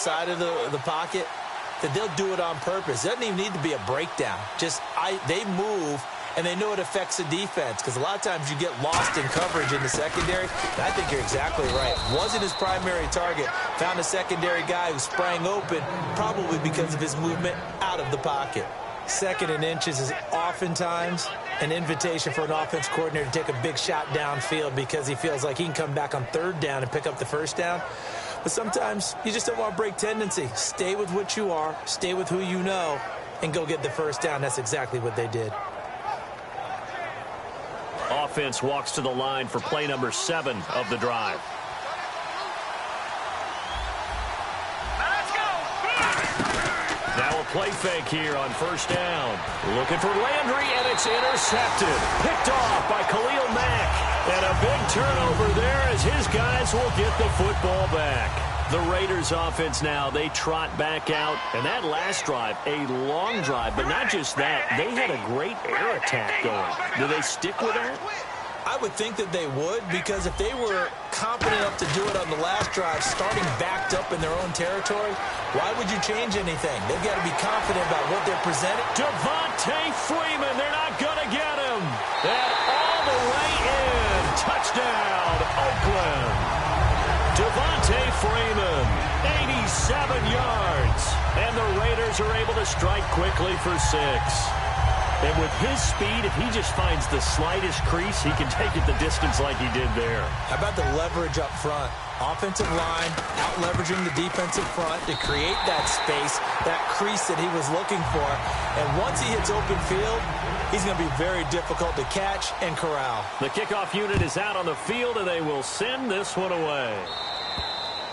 side of the pocket, that they'll do it on purpose. It doesn't even need to be a breakdown. They move, and they know it affects the defense, because a lot of times you get lost in coverage in the secondary. And I think you're exactly right. Wasn't his primary target. Found a secondary guy who sprang open, probably because of his movement out of the pocket. Second and inches is oftentimes an invitation for an offense coordinator to take a big shot downfield because he feels like he can come back on third down and pick up the first down. But sometimes you just don't want to break tendency. Stay with what you are, stay with who you know, and go get the first down. That's exactly what they did. Offense walks to the line for play number 7 of the drive. Now a play fake here on first down. Looking for Landry, and it's intercepted. Picked off by Khalil Mack. And a big turnover there as his guys will get the football back. The Raiders offense now, they trot back out. And that last drive, a long drive, but not just that. They had a great air attack going. Do they stick with that? I would think that they would, because if they were confident enough to do it on the last drive, starting backed up in their own territory, why would you change anything? They've got to be confident about what they're presenting. Devontae Freeman, they're not going to get him. And all the way in. Touchdown, Oakland. Devontae Freeman, 87 yards. And the Raiders are able to strike quickly for 6. And with his speed, if he just finds the slightest crease, he can take it the distance like he did there. How about the leverage up front? Offensive line out-leveraging the defensive front to create that space, that crease that he was looking for. And once he hits open field, he's going to be very difficult to catch and corral. The kickoff unit is out on the field, and they will send this one away.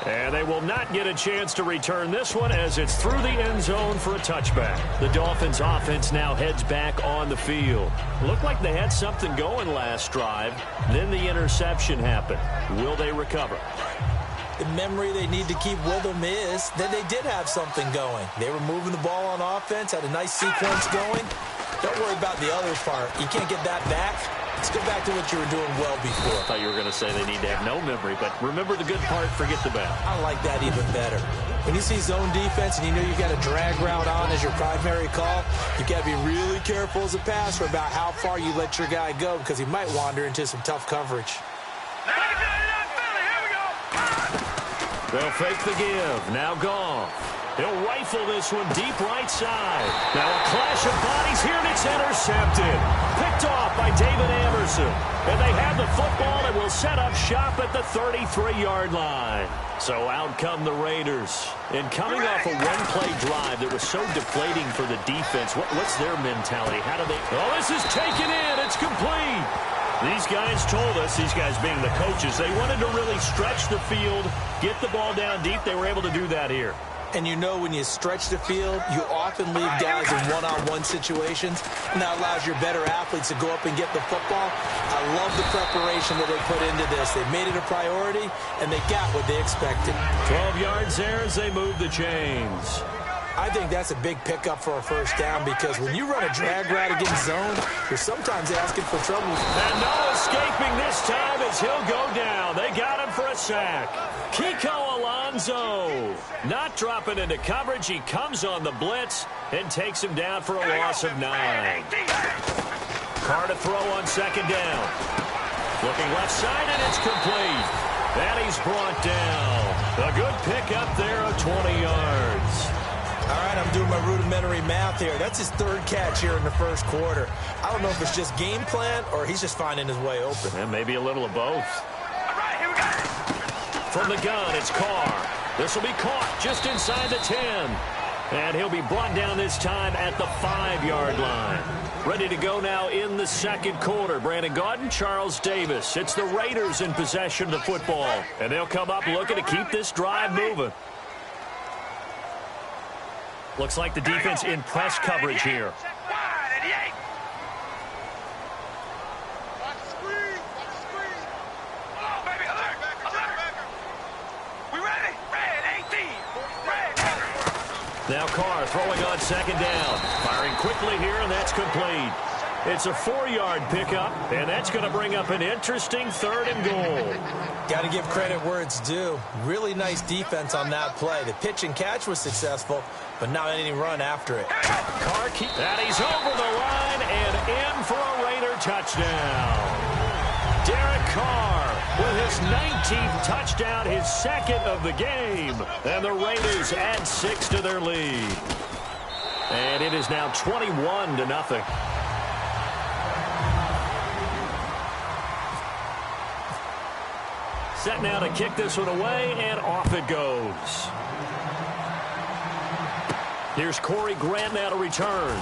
And they will not get a chance to return this one as it's through the end zone for a touchback. The Dolphins offense now heads back on the field. Looked like they had something going last drive. Then the interception happened. Will they recover? The memory they need to keep with them is that they did have something going. They were moving the ball on offense, had a nice sequence going. Don't worry about the other part. You can't get that back. Let's go back to what you were doing well before. I thought you were going to say they need to have no memory, but remember the good part, forget the bad. I like that even better. When you see zone defense and you know you've got a drag route on as your primary call, you've got to be really careful as a passer about how far you let your guy go, because he might wander into some tough coverage. They'll fake the give. Now Goff. He'll rifle this one deep right side. Now a clash of bodies here, and it's intercepted. Picked off by David Anderson. And they have the football and will set up shop at the 33-yard line. So out come the Raiders. And coming off a one-play drive that was so deflating for the defense, what's their mentality? How do they... Oh, this is taken in. It's complete. These guys told us, these guys being the coaches, they wanted to really stretch the field, get the ball down deep. They were able to do that here. And you know when you stretch the field, you often leave guys in one-on-one situations, and that allows your better athletes to go up and get the football. I love the preparation that they put into this. They made it a priority, and they got what they expected. 12 yards there as they move the chains. I think that's a big pickup for a first down, because when you run a drag route against zone, you're sometimes asking for trouble. And no escaping this time as he'll go down. They got him for a sack. Kiko Alonso not dropping into coverage. He comes on the blitz and takes him down for a loss of 9. Carr to throw on second down. Looking left side, and it's complete. And he's brought down. A good pickup there of 20 yards. All right, I'm doing my rudimentary math here. That's his third catch here in the first quarter. I don't know if it's just game plan or he's just finding his way open. And maybe a little of both. All right, here we go. From the gun, it's Carr. This will be caught just inside the 10. And he'll be brought down this time at the 5-yard line. Ready to go now in the second quarter. Brandon Gaudin, Charles Davis. It's the Raiders in possession of the football. And they'll come up looking to keep this drive moving. Looks like the defense in press coverage here. Now Carr throwing on second down. Firing quickly here, and that's complete. It's a 4-yard pickup, and that's going to bring up an interesting 3rd and goal. Got to give credit where it's due. Really nice defense on that play. The pitch and catch was successful, but not any run after it. Carr, and he's over the line and in for a Raider touchdown. Derek Carr with his 19th touchdown, his 2nd of the game. And the Raiders add 6 to their lead. And it is now 21-0. Set now to kick this one away, and off it goes. Here's Corey Grant now to return.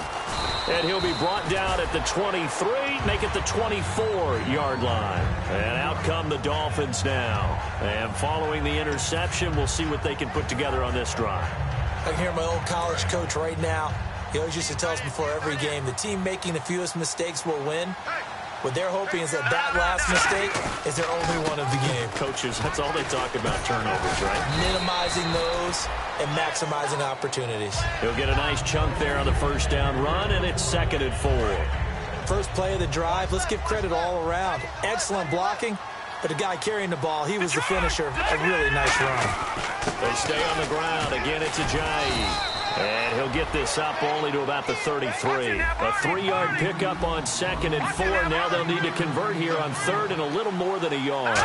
And he'll be brought down at the 23, make it the 24-yard line. And out come the Dolphins now. And following the interception, we'll see what they can put together on this drive. I can hear my old college coach right now. He always used to tell us before every game, the team making the fewest mistakes will win. What they're hoping is that last mistake is their only one of the game. Coaches, that's all they talk about, turnovers, right? Minimizing those and maximizing opportunities. He'll get a nice chunk there on the first down run, and it's 2nd and 4. First play of the drive, let's give credit all around. Excellent blocking, but the guy carrying the ball, he was the finisher. A really nice run. They stay on the ground. Again, it's Ajayi. And he'll get this up only to about the 33. A 3-yard pickup on 2nd and 4. Now they'll need to convert here on 3rd and a little more than a yard.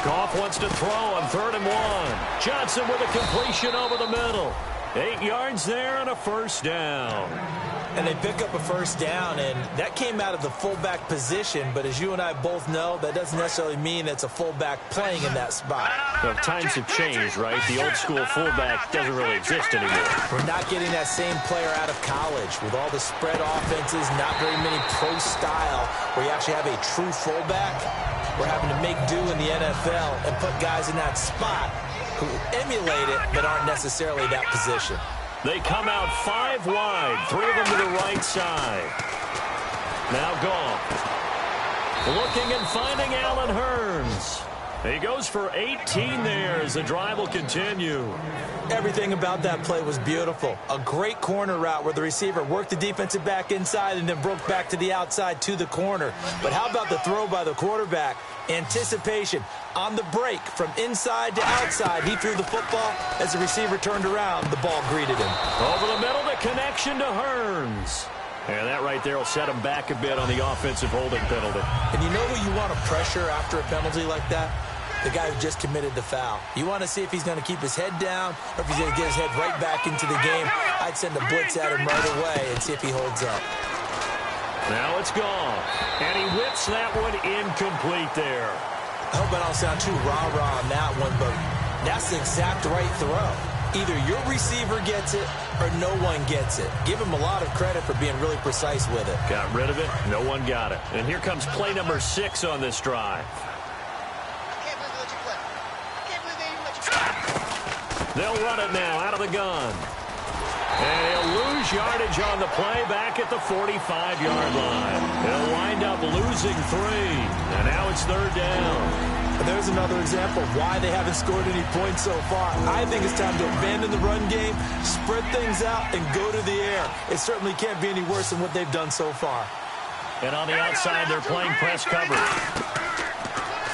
Goff wants to throw on 3rd and 1. Johnson with a completion over the middle. 8 yards there and a first down. And they pick up a first down, and that came out of the fullback position. But as you and I both know, that doesn't necessarily mean it's a fullback playing in that spot. Well, times have changed, right? The old school fullback doesn't really exist anymore. We're not getting that same player out of college with all the spread offenses, not very many pro style where you actually have a true fullback. We're having to make do in the NFL and put guys in that spot who emulate it but aren't necessarily that position. They come out 5 wide, 3 of them to the right side. Now Goff. Looking and finding Allen Hurns. He goes for 18 there as the drive will continue. Everything about that play was beautiful. A great corner route where the receiver worked the defensive back inside and then broke back to the outside to the corner. But how about the throw by the quarterback? Anticipation on the break from inside to outside. He threw the football. As the receiver turned around, the ball greeted him. Over the middle, the connection to Hurns. And that right there will set him back a bit on the offensive holding penalty. And you know who you want to pressure after a penalty like that? The guy who just committed the foul. You want to see if he's going to keep his head down or if he's going to get his head right back into the game. I'd send a blitz at him right away and see if he holds up. Now it's gone. And he whips that one incomplete there. I hope I don't sound too rah-rah on that one, but that's the exact right throw. Either your receiver gets it or no one gets it. Give him a lot of credit for being really precise with it. Got rid of it. No one got it. And here comes play number 6 on this drive. They'll run it now out of the gun. And he'll lose yardage on the play back at the 45-yard line. He'll wind up losing 3. And now it's 3rd down. And there's another example of why they haven't scored any points so far. I think it's time to abandon the run game, spread things out, and go to the air. It certainly can't be any worse than what they've done so far. And on the outside, they're playing press coverage.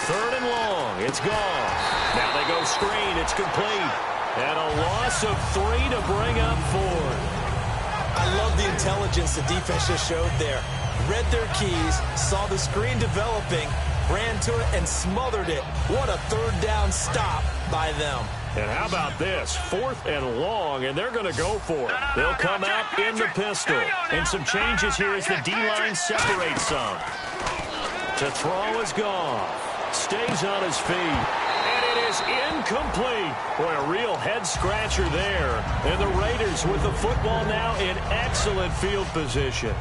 3rd and long. It's gone. Now they go screen. It's complete. And a loss of 3 to bring up 4. I love the intelligence the defense just showed there. Read their keys, saw the screen developing, ran to it, and smothered it. What a 3rd down stop by them. And how about this? 4th and long, and they're going to go for it. They'll come out in the pistol. And some changes here as the D-line separates some. To throw is gone. Stays on his feet. Is incomplete. Boy, a real head-scratcher there. And the Raiders with the football now in excellent field position.